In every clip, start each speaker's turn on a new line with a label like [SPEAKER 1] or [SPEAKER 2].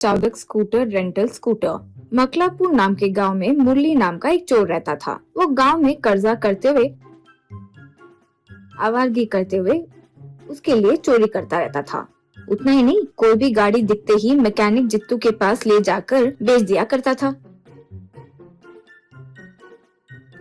[SPEAKER 1] चालक scooter rental scooter. मकलापुर नाम के गांव में मुरली नाम का एक चोर रहता था। वो गांव में कर्जा करते हुए, आवारगी करते हुए उसके लिए चोरी करता रहता था। उतना ही नहीं, कोई भी गाड़ी दिखते ही मैकेनिक जित्तू के पास ले जाकर बेच दिया करता था।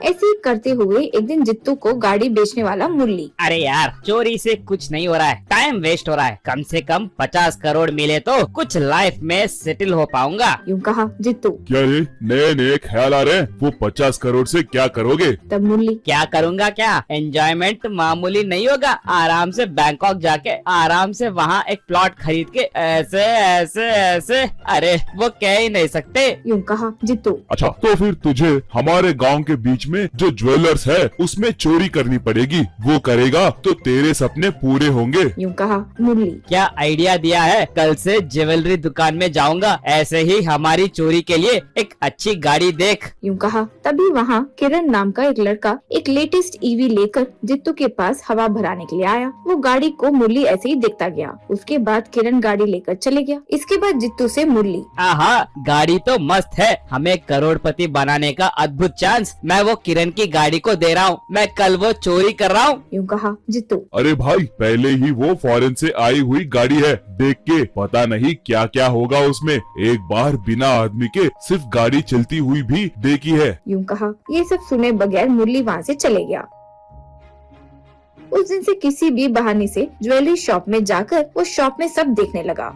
[SPEAKER 1] ऐसे ही करते हुए एक दिन जित्तू को गाड़ी बेचने वाला मुरली,
[SPEAKER 2] अरे यार, चोरी से कुछ नहीं हो रहा है, टाइम वेस्ट हो रहा है। कम से कम 50 करोड़ मिले तो कुछ लाइफ में सेटल हो पाऊंगा।
[SPEAKER 1] यूं कहा जित्तू।
[SPEAKER 3] क्या रे, नए नए ख्याल आ रहे हैं? वो 50 करोड़ से क्या करोगे?
[SPEAKER 1] तब मुरली,
[SPEAKER 2] क्या करूंगा क्या, एंजॉयमेंट मामूली नहीं होगा। आराम से बैंकॉक जाके आराम से वहाँ एक प्लॉट खरीद के ऐसे ऐसे ऐसे, अरे वो कह ही नहीं सकते।
[SPEAKER 1] यूं कहा जित्तू।
[SPEAKER 3] अच्छा, तो फिर तुझे हमारे गांव के बीच में जो ज्वेलर्स है उसमें चोरी करनी पड़ेगी। वो करेगा तो तेरे सपने पूरे होंगे।
[SPEAKER 1] यूं कहा मुरली।
[SPEAKER 2] क्या आइडिया दिया है, कल से ज्वेलरी दुकान में जाऊंगा। ऐसे ही हमारी चोरी के लिए एक अच्छी गाड़ी देख।
[SPEAKER 1] यूं कहा। तभी वहाँ किरण नाम का एक लड़का एक लेटेस्ट ईवी लेकर जित्तू के पास हवा भराने के लिए आया। वो गाड़ी को मुरली ऐसे ही देखता गया। उसके बाद किरण गाड़ी लेकर चले गया। इसके बाद जित्तू से मुरली,
[SPEAKER 2] आहा, गाड़ी तो मस्त है, हमें करोड़पति बनाने का अद्भुत चांस। मैं वो किरण की गाड़ी को दे रहा हूँ, मैं कल वो चोरी कर रहा हूँ।
[SPEAKER 1] यूं कहा जित्तू।
[SPEAKER 3] अरे भाई, पहले ही वो फॉरेन से आई हुई गाड़ी है, देख के पता नहीं क्या क्या होगा उसमें। एक बार बिना आदमी के सिर्फ गाड़ी चलती हुई भी देखी है।
[SPEAKER 1] यूं कहा। ये सब सुने बगैर मुरली वहाँ से चले गया। उस दिन से किसी भी बहाने से ज्वेलरी शॉप में जाकर वो शॉप में सब देखने लगा।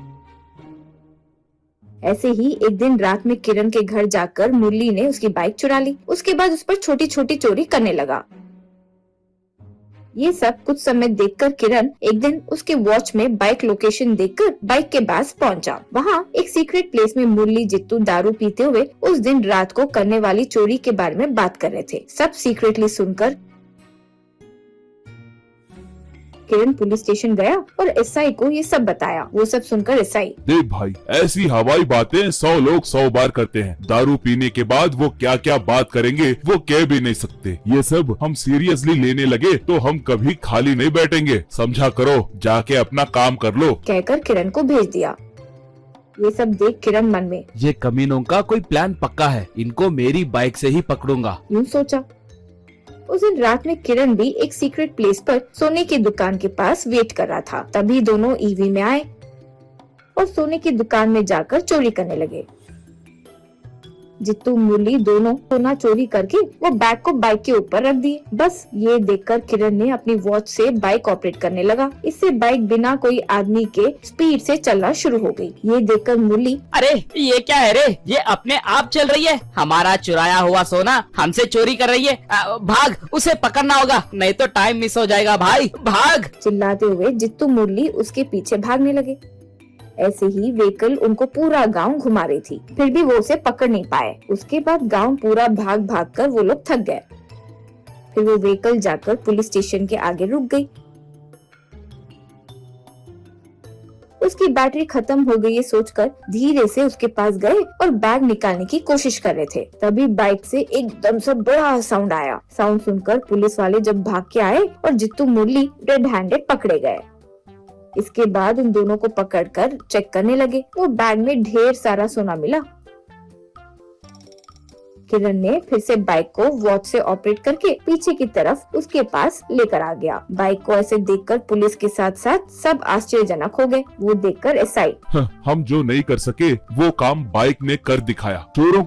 [SPEAKER 1] ऐसे ही एक दिन रात में किरण के घर जाकर मुरली ने उसकी बाइक चुरा ली। उसके बाद उस पर छोटी छोटी चोरी करने लगा। ये सब कुछ समय देखकर किरण एक दिन उसके वॉच में बाइक लोकेशन देखकर बाइक के पास पहुंचा। वहाँ एक सीक्रेट प्लेस में मुरली जित्तू दारू पीते हुए उस दिन रात को करने वाली चोरी के बारे में बात कर रहे थे। सब सीक्रेटली सुनकर किरण पुलिस स्टेशन गया और एसआई को ये सब बताया। वो सब सुनकर एसआई,
[SPEAKER 3] देख भाई, ऐसी हवाई बातें 100 लोग 100 बार करते हैं। दारू पीने के बाद वो क्या क्या बात करेंगे वो कह भी नहीं सकते। ये सब हम सीरियसली लेने लगे तो हम कभी खाली नहीं बैठेंगे। समझा करो, जाके अपना काम कर लो।
[SPEAKER 1] कहकर किरण को भेज दिया। ये सब देख किरण मन में,
[SPEAKER 4] ये कमीनों का कोई प्लान पक्का है, इनको मेरी बाइक से ही पकड़ूंगा।
[SPEAKER 1] यूं सोचा। उस दिन रात में किरण भी एक सीक्रेट प्लेस पर सोने की दुकान के पास वेट कर रहा था। तभी दोनों ईवी में आए और सोने की दुकान में जाकर चोरी करने लगे। जित्तू मुरली दोनों सोना चोरी करके वो बैग को बाइक के ऊपर रख दिए। बस ये देखकर किरण ने अपनी वॉच से बाइक ऑपरेट करने लगा। इससे बाइक बिना कोई आदमी के स्पीड से चलना शुरू हो गई। ये देखकर मुरली,
[SPEAKER 2] अरे ये क्या है रे, ये अपने आप चल रही है। हमारा चुराया हुआ सोना हमसे चोरी कर रही है। भाग, उसे पकड़ना होगा, नहीं तो टाइम मिस हो जाएगा। भाई भाग।
[SPEAKER 1] चिल्लाते हुए जित्तू मुरली उसके पीछे भागने लगे। ऐसे ही व्हीकल उनको पूरा गांव घुमा रही थी, फिर भी वो उसे पकड़ नहीं पाए। उसके बाद गांव पूरा भाग भाग कर वो लोग थक गए। फिर वो व्हीकल जाकर पुलिस स्टेशन के आगे रुक गई। उसकी बैटरी खत्म हो गई ये सोचकर धीरे से उसके पास गए और बैग निकालने की कोशिश कर रहे थे। तभी बाइक से एकदम से बड़ा साउंड आया। साउंड सुनकर पुलिस वाले जब भाग के आए और जित्तू मुरली रेड हैंडेड पकड़े गए। इसके बाद उन दोनों को पकड़कर चेक करने लगे। वो बैग में ढेर सारा सोना मिला। किरण ने फिर से बाइक को वॉच से ऑपरेट करके पीछे की तरफ उसके पास लेकर आ गया। बाइक को ऐसे देखकर पुलिस के साथ साथ सब आश्चर्यजनक हो गए। वो देखकर एसआई,
[SPEAKER 3] हम जो नहीं कर सके वो काम बाइक ने कर दिखाया। चोरों